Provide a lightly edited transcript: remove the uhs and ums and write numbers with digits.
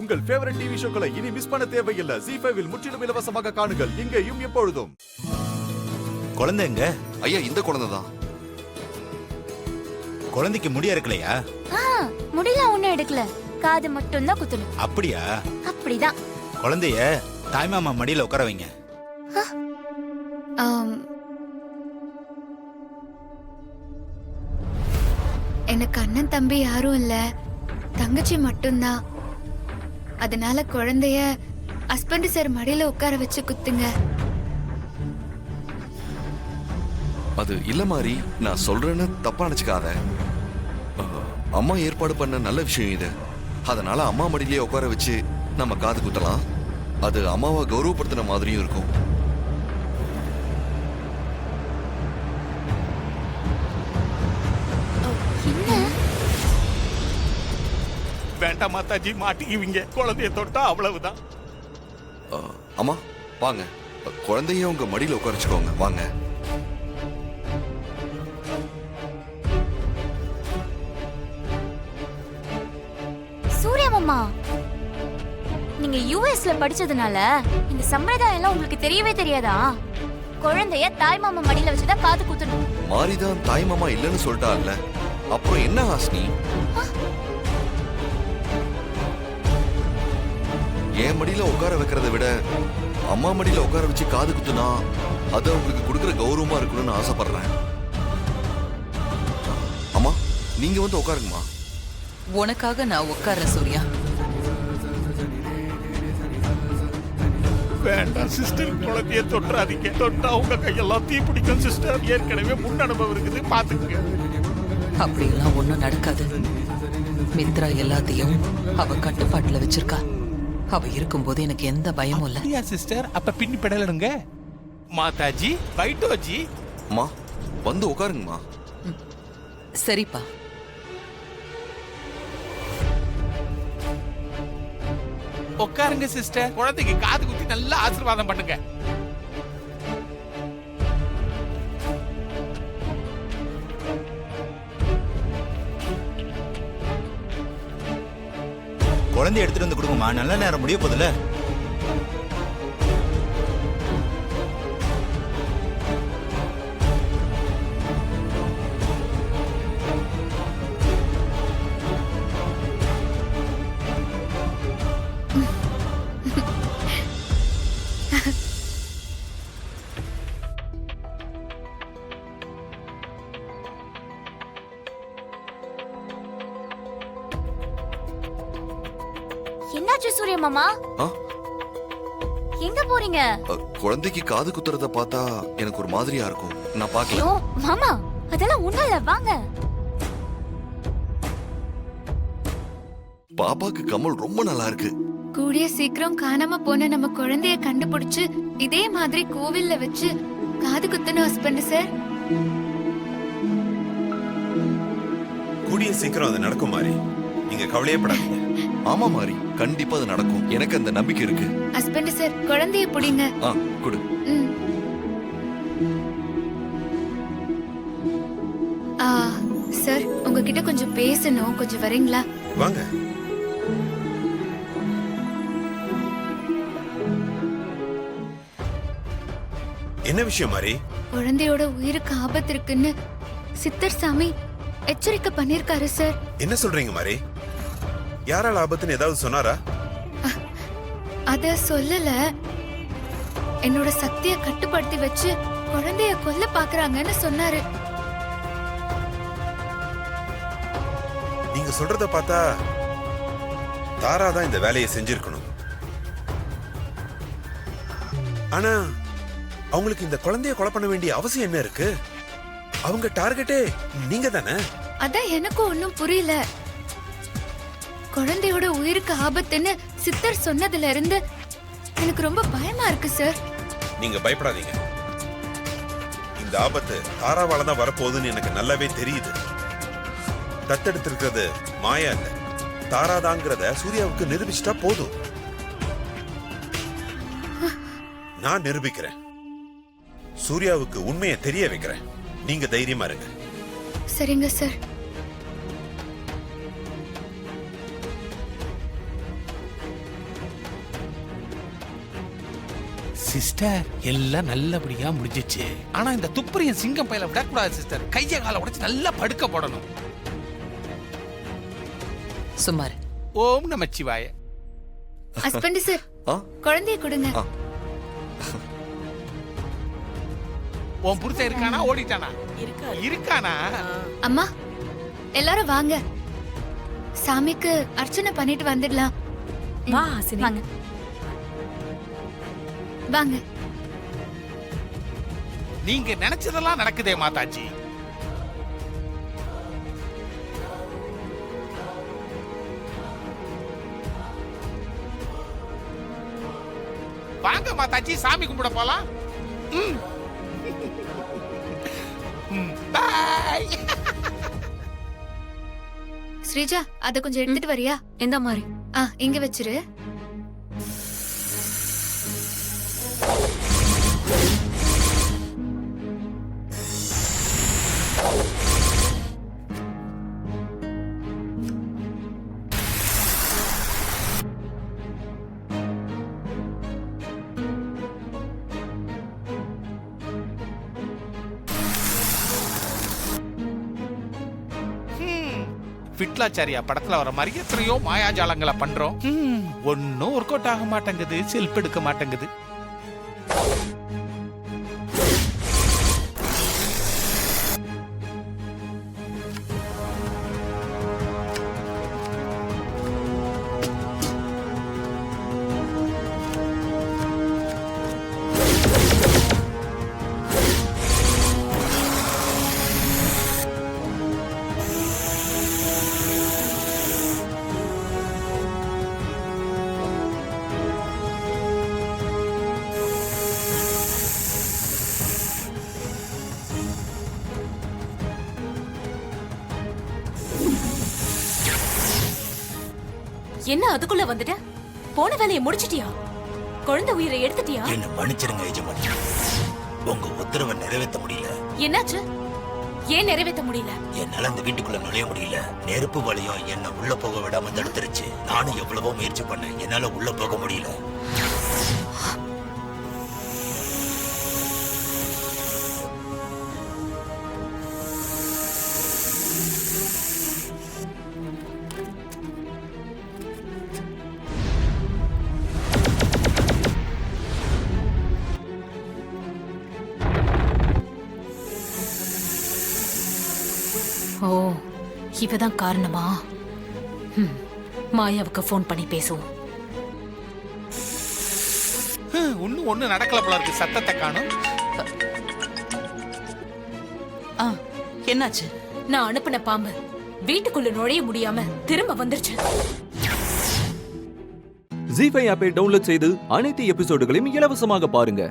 உங்கள் favourite TV ஷோக்களை இனி miss பண்ண தேவையில்லை. ஜீ5 இல் முற்றிலும் இலவசமாக காணுங்கள். இங்கேயும் எப்பொழுதும். குழந்தைங்க ஐயா, இந்த குழந்தை தான். குழந்தைக்கு முடிய இருக்கலையா? முடியல, ஒண்ணும் எடுக்கல. காது மட்டும் தான் குத்தணும். அப்படியா? அப்படிதான். குழந்தைய தாய்மாமா மடியில உட்கார வைங்க. எனக்கு அண்ணன் தம்பி யாரும் இல்ல, தங்கச்சி மட்டும்தான். அதனால குழந்தைய ஹஸ்பண்ட் சார் மடியில உட்கார வச்சு குத்துங்க. அது இல்ல மாதிரி நான் சொல்றேன்னு தப்பா நினைச்சுக்காத. அம்மா ஏற்பாடு பண்ண நல்ல விஷயம் இது. அதனால அம்மா மடியிலே உட்கார வச்சு நம்ம காது குத்தலாம். அது அம்மாவை கௌரவப்படுத்தின மாதிரியும் இருக்கும். வேண்டாம் மாதாஜி, மாட்டிக்குவீங்க. குழந்தைய தொட்டா அவ்வளவுதான். அம்மா வாங்க, குழந்தைய உங்க மடியில உட்காரச்சுக்கோங்க. வாங்க. சூர்யா மாமா, நீங்க யுஎஸ்ல படிச்சதுனால இந்த சம்பிரதாயம் எல்லாம் உங்களுக்கு தெரியவே தெரியாதா? குழந்தைய தாய் மாமா மடியில வச்சுதான் காது குத்தணும். மாரிதான் தாய் மாமா இல்லைன்னு சொல்லிட்டான்ல, அப்புறம் என்ன ஹாஸ்னி? என் மடியில உட்கார வைக்கிறத விட அம்மா மடியில உட்கார வச்சு காது குத்துனா அது அவங்களுக்கு கொடுக்குற கௌரவமா இருக்கணும்னு ஆசைப்படுறேன். அம்மா, நீங்க வந்து உட்காருங்கம்மா. உனக்காக நான் உட்கார்றேன் சூர்யா. வேண்டாம் சிஸ்டர், குழந்தைய தொட்டுறாதீங்க. தொட்டா உங்க கையெல்லாம் தீ பிடிக்கும் சிஸ்டர். ஏற்கனவே முன் அனுபவம் இருக்குது, பாத்துக்கங்க. அப்படியெல்லாம் ஒண்ணும் நடக்காது. மித்ரா எல்லாத்தையும் அவ கட்டுப்பாட்டுல வச்சிருக்கா. அவ இருக்கும்போது எனக்கு எந்த பயமும் இல்ல. சிஸ்டர், அப்ப பின்னி பெடலனுங்க. மாதாஜி, பைட்டோஜி. அம்மா வந்து உட்காருங்கம்மா. சரிப்பா. உட்காருங்க சிஸ்டர். குழந்தைக்கு காது குத்தி நல்லா ஆசீர்வாதம் பண்ணுங்க. குழந்தைய எடுத்துட்டு வந்து கொடுங்கம்மா, நல்ல நேரம் முடிய போதுல. என்னாச்சு சூர்யா மாமா? எங்க போறீங்க? குழந்தைக்கு காது குத்துறத பார்த்தா எனக்கு ஒரு மாதிரியா இருக்கும். நான் பார்க்கல. ஐயோ மாமா, அதெல்லாம் ஒண்ணும் இல்ல, வாங்க. பாப்பாக்கு கமல் ரொம்ப நல்லா இருக்கு. கூடிய சீக்கிரம் காணாம போன நம்ம குழந்தைய கண்டுபிடிச்சு இதே மாதிரி கோவில்ல வச்சு காது குத்தணும் ஹஸ்பண்ட் சார். கூடிய சீக்கிரம் அது நடக்கும் மாதிரி நீங்க கவலையப்படாதீங்க. ஆமா மாரி, கண்டிப்பா அது நடக்கும். எனக்கு அந்த நம்பிக்கை இருக்கு. ஹஸ்பண்ட் சார், குழந்தைய புடிங்க. குடு. சார், உங்ககிட்ட கொஞ்சம் பேசணும், கொஞ்சம் வரீங்களா? வாங்க. என்ன விஷயம் மாரி? குழந்தையோட உயிருக்கு ஆபத்து இருக்குன்னு சித்தர் சாமி எச்சரிக்கை பண்ணிருக்காரு சார். என்ன சொல்றீங்க மாரி? யாரால ஆபத்துன்னு ஏதாவது சொன்னாரா? அத சொல்லல. என்னோட சக்தியை கட்டுப்படுத்தி வச்சு குழந்தைய கொல்ல பாக்குறாங்கன்னு சொன்னாரு. நீங்க சொல்றத பார்த்தா தாரா தான் இந்த வேலையை செஞ்சிருக்கணும். ஆனா அவங்களுக்கு இந்த குழந்தைய கொலை பண்ண வேண்டிய அவசியம் என்ன இருக்கு? அவங்க டார்கெட்டே நீங்க தானே. அதான் எனக்கும் ஒன்னும் புரியல. குழந்தையோட உயிருக்கு ஆபத்துன்னு சித்தர் சொன்னதுல இருந்து எனக்கு ரொம்ப பயமா இருக்கு சார். நீங்க பயப்படாதீங்க. இந்த ஆபத்து தாராவால தான் வரப்போகுதுன்னு எனக்கு நல்லாவே தெரியுது. தத்தெடுத்திருக்கிறது மாயா இல்ல, தாராதாங்கிறத சூர்யாவுக்கு நிரூபிச்சிட்டா போதும். நான் நிரூபிக்கிறேன். சூர்யாவுக்கு உண்மையை தெரிய வைக்கிறேன். நீங்க தைரியமா இருங்க. சரிங்க சார். சிஸ்டர் எல்லாம் நல்லபடியா முடிஞ்சிச்சு. ஆனா இந்த துப்பறியும் சிங்கம் பையில விடக்கூடாது சிஸ்டர். கைய காலை உடைச்சு நல்லா படுக்க போடணும். சுமார் ஓம் நமச்சிவாய. ஹஸ்பண்ட் சார் ஆ? குழந்தைய கொடுங்க. ஆ. உன் புருஷன் இருக்கானா ஓடிட்டானா? இருக்கானா? அம்மா எல்லாரும் வாங்க, சாமிக்கு அர்ச்சனை பண்ணிட்டு வந்துடலாம். வா ஹாசினி. வாங்க. வாங்க. நீங்க நினைச்சதெல்லாம் நடக்குதே மாதாஜி. வாங்க மாதாஜி, சாமி கும்பிட போலாம். பாய். ஸ்ரீஜா அத கொஞ்சம் எடுத்துட்டு வரியா? எந்த மாதிரி? இங்க வச்சிரு. விட்லாச்சாரியா படத்துல வர மாதிரி எத்தனையோ மாயாஜாலங்களை பண்றோம். ஒன்னும் ஒர்க் அவுட் ஆக மாட்டேங்குது, செல்ஃப் எடுக்க மாட்டேங்குது. என்ன அதுக்குள்ள வந்துட்ட? போன வேலையை முடிச்சிட்டியா? குழந்தை உயிரை எடுத்துட்டியா? என்ன மன்னிச்சிருங்க எஜமானி, உங்க உத்தரவை நிறைவேற்ற முடியல. என்னாச்சு? ஏன் நிறைவேற்ற முடியல? என்னால அந்த வீட்டுக்குள்ள நுழைய முடியல. நெருப்பு வளையம் என்ன உள்ள போக விடாம தடுத்துருச்சு. நானும் எவ்வளவோ முயற்சி பண்ணேன், என்னால உள்ள போக முடியல. ஓ, இவதான் காரணமா? மாயாவுக்கு போன் பண்ணி பேசுவோம். இன்னும் ஒண்ணு நடக்கல போல இருக்கு. சத்தத்தை காணும். என்னாச்சு? நான் அனுப்பின பாம்பு வீட்டுக்குள்ள நுழைய முடியாம திரும்ப வந்துருச்சு. ஜீ5 ஆப்பை டவுன்லோட் செய்து அனைத்து எபிசோடுகளையும் இலவசமாக பாருங்க.